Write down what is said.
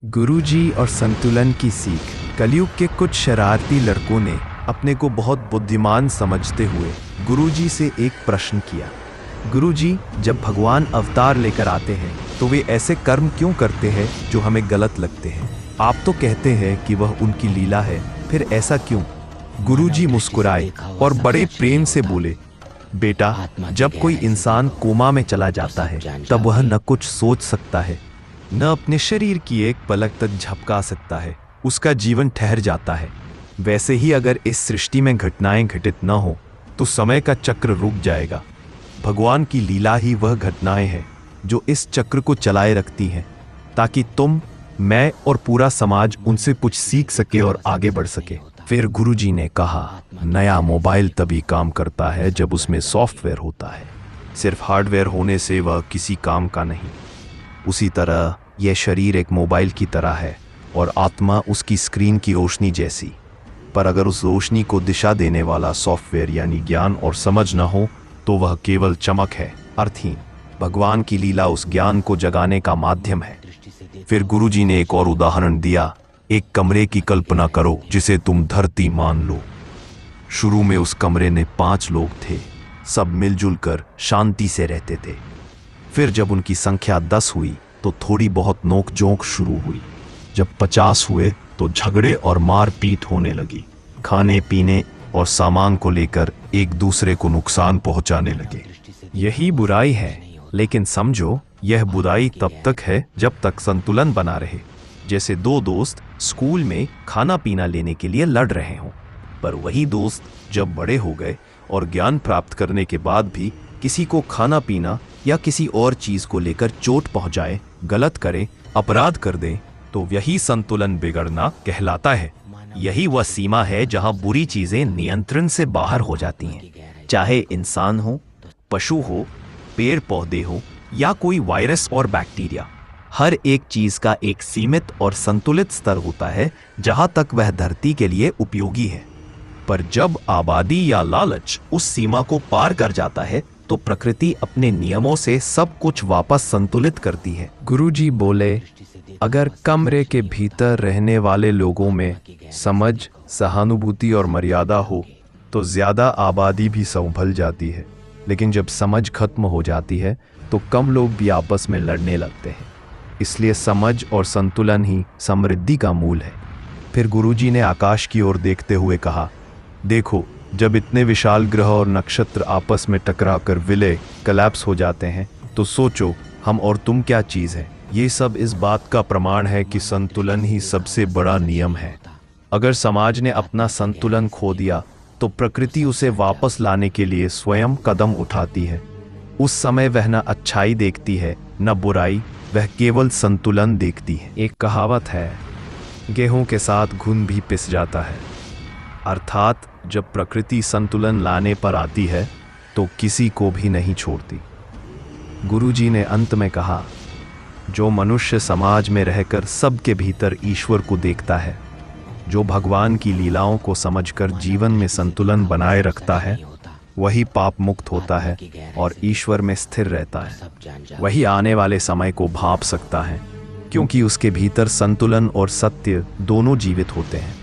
गुरुजी और संतुलन की सीख। कलयुग के कुछ शरारती लड़कों ने अपने को बहुत बुद्धिमान समझते हुए गुरुजी से एक प्रश्न किया। गुरुजी, जब भगवान अवतार लेकर आते हैं तो वे ऐसे कर्म क्यों करते हैं जो हमें गलत लगते हैं? आप तो कहते हैं कि वह उनकी लीला है, फिर ऐसा क्यों? गुरुजी मुस्कुराए और बड़े प्रेम से बोले, बेटा, जब कोई इंसान कोमा में चला जाता है तब वह न कुछ सोच सकता है, न अपने शरीर की एक पलक तक झपका सकता है, उसका जीवन ठहर जाता है। वैसे ही अगर इस सृष्टि में घटनाएं घटित न हो तो समय का चक्र रुक जाएगा। भगवान की लीला ही वह घटनाएं हैं जो इस चक्र को चलाए रखती हैं, ताकि तुम, मैं और पूरा समाज उनसे कुछ सीख सके और आगे बढ़ सके। फिर गुरुजी ने कहा, नया मोबाइल तभी काम करता है जब उसमें सॉफ्टवेयर होता है। सिर्फ हार्डवेयर होने से वह किसी काम का नहीं। उसी तरह यह शरीर एक मोबाइल की तरह है और आत्मा उसकी स्क्रीन की रोशनी जैसी। पर अगर उस रोशनी को दिशा देने वाला सॉफ्टवेयर यानी ज्ञान और समझ न हो तो वह केवल चमक है, अर्थहीन। भगवान की लीला उस ज्ञान को जगाने का माध्यम है। फिर गुरुजी ने एक और उदाहरण दिया। एक कमरे की कल्पना करो जिसे तुम धरती मान लो। शुरू में उस कमरे में 5 लोग थे, सब मिलजुल कर शांति से रहते थे। फिर जब उनकी संख्या 10 हुई तो थोड़ी बहुत नोक-झोंक शुरू हुई। जब 50 हुए तो झगड़े और मारपीट होने लगी। खाने पीने और सामान को लेकर एक दूसरे को नुकसान पहुंचाने लगे। यही बुराई है, लेकिन समझो, यह बुराई तब तक है जब तक संतुलन बना रहे। जैसे 2 दोस्त स्कूल में खाना पीना लेने के लिए लड़ रहे हों, पर वही दोस्त जब बड़े हो गए और ज्ञान प्राप्त करने के बाद भी किसी को खाना पीना या किसी और चीज को लेकर चोट पहुंचाए, गलत करे, अपराध कर दे, तो यही संतुलन बिगड़ना कहलाता है। यही वह सीमा है जहां बुरी चीजें नियंत्रण से बाहर हो जाती हैं। चाहे इंसान हो, पशु हो, पेड़ पौधे हो या कोई वायरस और बैक्टीरिया, हर एक चीज का एक सीमित और संतुलित स्तर होता है जहां तक वह धरती के लिए उपयोगी है। पर जब आबादी या लालच उस सीमा को पार कर जाता है तो प्रकृति अपने नियमों से सब कुछ वापस संतुलित करती है। गुरुजी बोले, अगर कमरे के भीतर रहने वाले लोगों में समझ, सहानुभूति और मर्यादा हो तो ज्यादा आबादी भी संभल जाती है। लेकिन जब समझ खत्म हो जाती है तो कम लोग भी आपस में लड़ने लगते हैं। इसलिए समझ और संतुलन ही समृद्धि का मूल है। फिर गुरुजी ने आकाश की ओर देखते हुए कहा, देखो, जब इतने विशाल ग्रह और नक्षत्र आपस में टकराकर विलय, कोलैप्स हो जाते हैं तो सोचो, हम और तुम क्या चीज है। ये सब इस बात का प्रमाण है कि संतुलन ही सबसे बड़ा नियम है। अगर समाज ने अपना संतुलन खो दिया तो प्रकृति उसे वापस लाने के लिए स्वयं कदम उठाती है। उस समय वह न अच्छाई देखती है न बुराई, वह केवल संतुलन देखती है। एक कहावत है, गेहूं के साथ घुन भी पिस जाता है। अर्थात जब प्रकृति संतुलन लाने पर आती है तो किसी को भी नहीं छोड़ती। गुरुजी ने अंत में कहा, जो मनुष्य समाज में रहकर सबके भीतर ईश्वर को देखता है, जो भगवान की लीलाओं को समझकर जीवन में संतुलन बनाए रखता है, वही पाप मुक्त होता है और ईश्वर में स्थिर रहता है। वही आने वाले समय को भांप सकता है, क्योंकि उसके भीतर संतुलन और सत्य दोनों जीवित होते हैं।